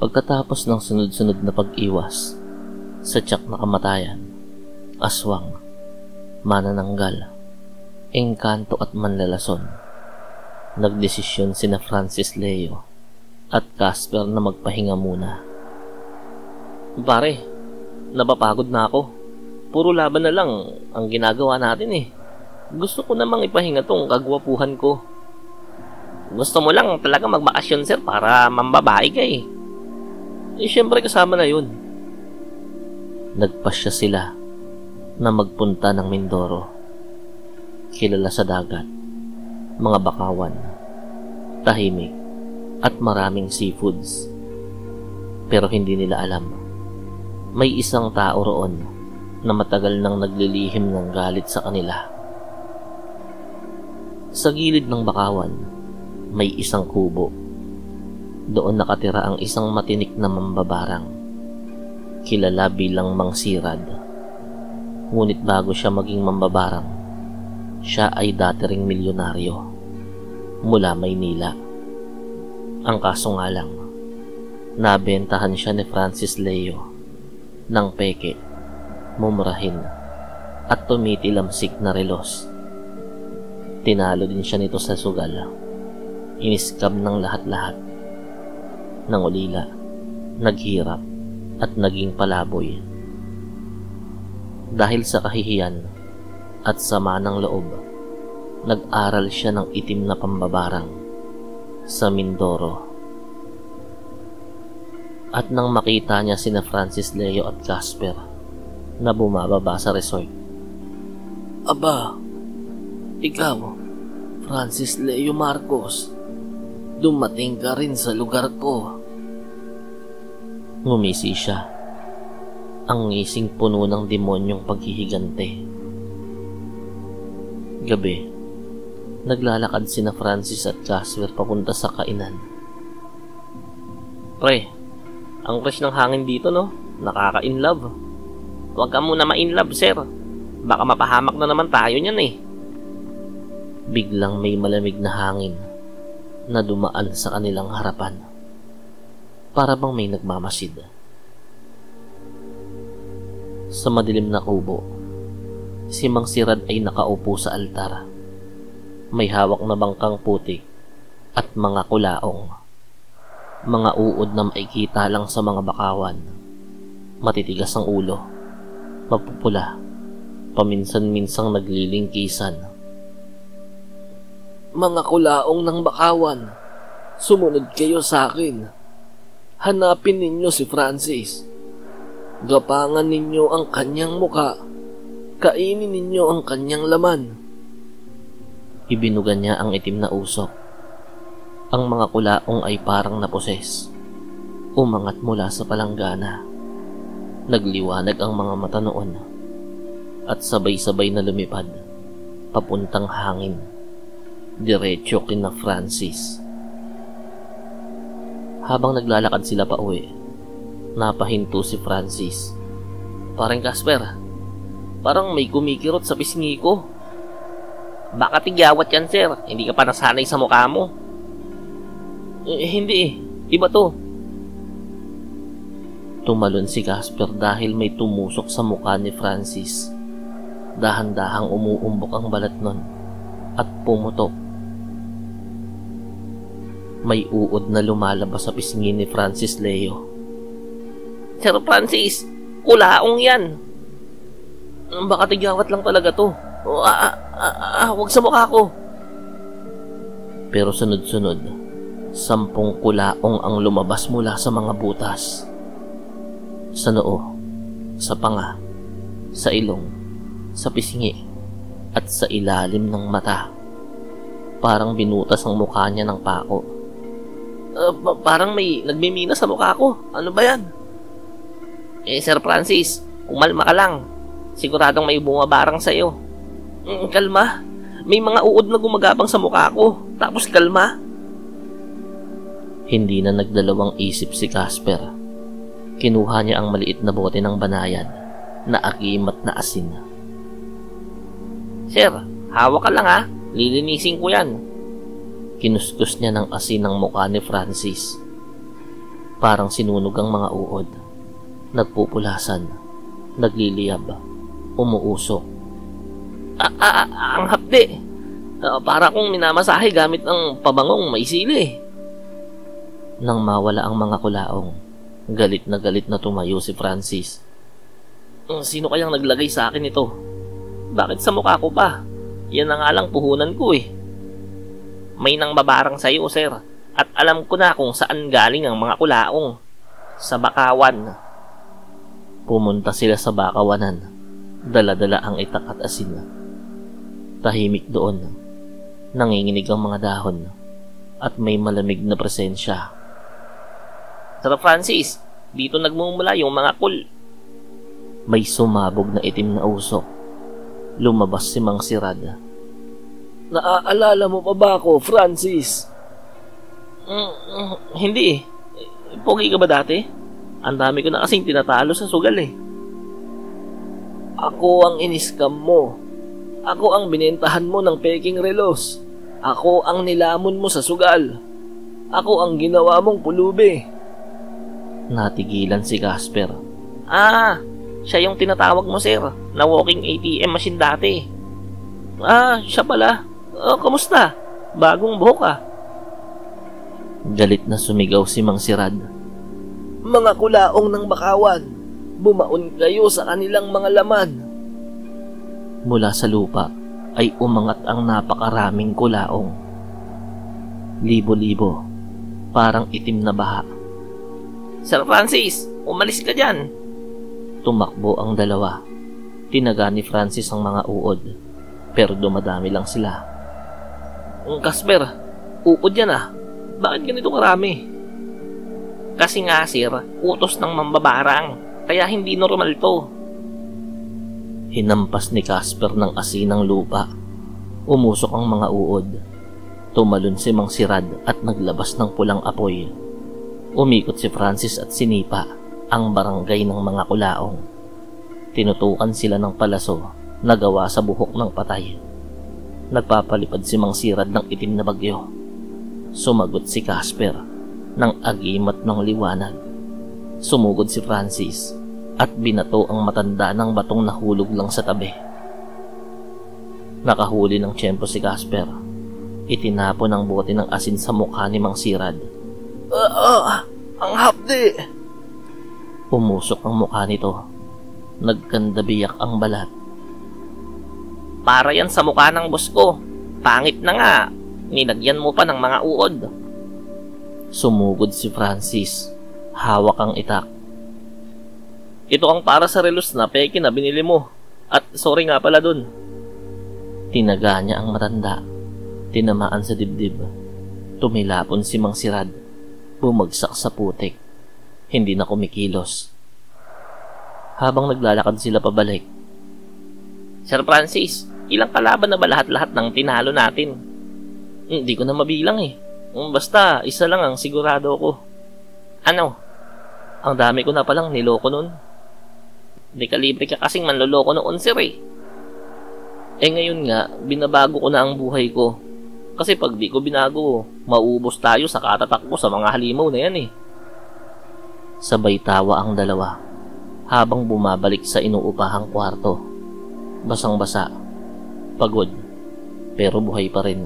Pagkatapos ng sunod-sunod na pag-iwas sa tiyak na kamatayan, aswang, manananggal, engkanto at manlalason, nagdesisyon sina Francis Leo at Casper na magpahinga muna. Pare, napapagod na ako. Puro laban na lang ang ginagawa natin eh. Gusto ko namang ipahinga tong kagwapuhan ko. Gusto mo lang talaga magbakasyon, sir, para mambabae ka eh. Eh, syempre kasama na yun. Nagpasya sila na magpunta ng Mindoro. Kilala sa dagat, mga bakawan, tahimik, at maraming seafoods. Pero hindi nila alam, may isang tao roon na matagal nang naglilihim ng galit sa kanila. Sa gilid ng bakawan, may isang kubo. Doon nakatira ang isang matinik na mambabarang, kilala bilang Mang Sirad. Ngunit bago siya maging mambabarang, siya ay dati ring milyonaryo mula Maynila. Ang kaso nga lang, nabentahan siya ni Francis Leo ng peke, mumurahin at tumitilamsik na relos. Tinalo din siya nito sa sugal. Iniskam ng lahat-lahat. Nangulila, naghirap at naging palaboy. Dahil sa kahihiyan at sama ng loob, nag-aral siya ng itim na pambabarang sa Mindoro. At nang makita niya sina Francis Leo at Casper na bumababa sa resort, "Aba, ikaw, Francis Leo Marcos, dumating ka rin sa lugar ko." Ngumisi siya, ang ngising puno ng demonyong paghihigante. Gabi, naglalakad sina Francis at Casper papunta sa kainan. "Pre, ang fresh ng hangin dito, no? Nakaka-inlove." "Huwag ka muna ma-inlove, sir. Baka mapahamak na naman tayo niyan eh." Biglang may malamig na hangin na dumaan sa kanilang harapan. Para bang may nagmamasid. Sa madilim na kubo, si Mang Sirad ay nakaupo sa altar. May hawak na bangkang putik at mga kulaong. Mga uod na makikita lang sa mga bakawan. Matitigas ang ulo, mapupula, paminsan-minsang naglilingkisan. "Mga kulaong ng bakawan, sumunod kayo sa akin. Hanapin ninyo si Francis. Gapangan ninyo ang kanyang muka. Kainin ninyo ang kanyang laman." Ibinugan niya ang itim na usok. Ang mga kulaong ay parang naposes. Umangat mula sa palanggana. Nagliwanag ang mga mata noon at sabay-sabay na lumipad papuntang hangin, diretso kina Francis. Habang naglalakad sila pa uwi, napahinto si Francis. "Parang Casper, parang may kumikirot sa pisngi ko." "Baka tigyawat yan, sir. Hindi ka pa nasanay sa mukha mo." Hindi eh. Iba to." Tumalon si Casper dahil may tumusok sa mukha ni Francis. Dahan-dahang umuumbok ang balat nun at pumutok. May uod na lumalabas sa pisngi ni Francis Leo. "Sir Francis, kulaong yan." "Baka tigyawat lang talaga to. Huwag sa mukha ko." Pero sunod-sunod, 10 kulaong ang lumabas mula sa mga butas. Sa noo, sa panga, sa ilong, sa pisngi, at sa ilalim ng mata. Parang binutas ang mukha niya ng pako. Parang may nagmimina sa mukha ko. Ano ba yan?" Sir Francis, umalma ka lang. Siguradong may bumabarang sa'yo." Kalma. May mga uod na gumagapang sa mukha ko. Tapos kalma." Hindi na nagdalawang isip si Casper. Kinuha niya ang maliit na bote ng banayad na agimat na asin. "Sir, hawak ka lang ha. Lilinisin ko yan." Kinuskus niya ng asin ang mukha ni Francis. Parang sinunog ang mga uod. Nagpupulasan, nagliliyab, umuusok. Ang hapde. Para kung minamasahe gamit ng pabangong may sili. Nang mawala ang mga kulaong, galit na tumayo si Francis. Sino kayang naglagay sa akin ito? Bakit sa mukha ko pa? Yan na nga lang puhunan ko eh. May nang babarang sa'yo, sir. At alam ko na kung saan galing ang mga kulaong. Sa Bakawan. Pumunta sila sa Bakawanan. Dala-dala ang itak at asin. Tahimik doon. Nanginginig ang mga dahon. At may malamig na presensya. Sir Francis, dito nagmumula yung mga May sumabog na itim na usok. Lumabas si Mang Sirad. Naaalala mo pa ba ako, Francis? Hindi eh. Pogi ka ba dati? Ang dami ko na kasing tinatalo sa sugal eh. Ako ang iniskam mo. Ako ang binentahan mo ng peking relos. Ako ang nilamon mo sa sugal. Ako ang ginawa mong pulubi. Natigilan si Casper. Siya yung tinatawag mo, sir, na walking ATM machine dati. Siya pala. Kamusta? Bagong buhok ah. Galit na sumigaw si Mang Sirad. Mga kulaong ng Bakawan, bumaon kayo sa kanilang mga laman. Mula sa lupa ay umangat ang napakaraming kulaong. Libo-libo, parang itim na baha. Sir Francis, umalis ka dyan. Tumakbo ang dalawa. Tinaga ni Francis ang mga uod, pero dumadami lang sila. Casper, uod yan ah. Bakit ganito karami? Kasi nga sir, utos ng mambabarang, kaya hindi normal to. Hinampas ni Casper ng asinang lupa. Umusok ang mga uod. Tumalon si Mang Sirad at naglabas ng pulang apoy. Umikot si Francis at sinipa ang barangay ng mga kulaong. Tinutukan sila ng palaso na gawa sa buhok ng patay. Nagpapalipad si Mang Sirad ng itim na bagyo. Sumagot si Casper ng agimat ng liwanag. Sumugod si Francis at binato ang matanda ng batong nahulog lang sa tabi. Nakahuli ng tiyempo si Casper. Itinapon ang bote ng asin sa mukha ni Mang Sirad. Ang hapdi! Pumusok ang mukha nito. Nagkandabiyak ang balat. Para yan sa mukha ng boss ko. Pangit na nga. Nilagyan mo pa ng mga uod. Sumugod si Francis. Hawak ang itak. Ito ang para sa relos na peke na binili mo. At sorry nga pala dun. Tinaga niya ang matanda. Tinamaan sa dibdib. Tumilapon si Mang Sirad. Bumagsak sa putik. Hindi na kumikilos. Habang naglalakad sila pabalik. Sir Francis, ilang kalaban na ba lahat-lahat ng tinalo natin? Hindi ko na mabilang eh. Basta, isa lang ang sigurado ko. Ano? Ang dami ko na palang niloko nun. Di kalibre ka kasing manloloko noon, sir eh. Ngayon nga, binabago ko na ang buhay ko. Kasi pag di ko binago, mauubos tayo sa katatakbo sa mga halimaw na yan eh. Sabay tawa ang dalawa habang bumabalik sa inuupahang kwarto. Basang-basa, pagod, pero buhay pa rin.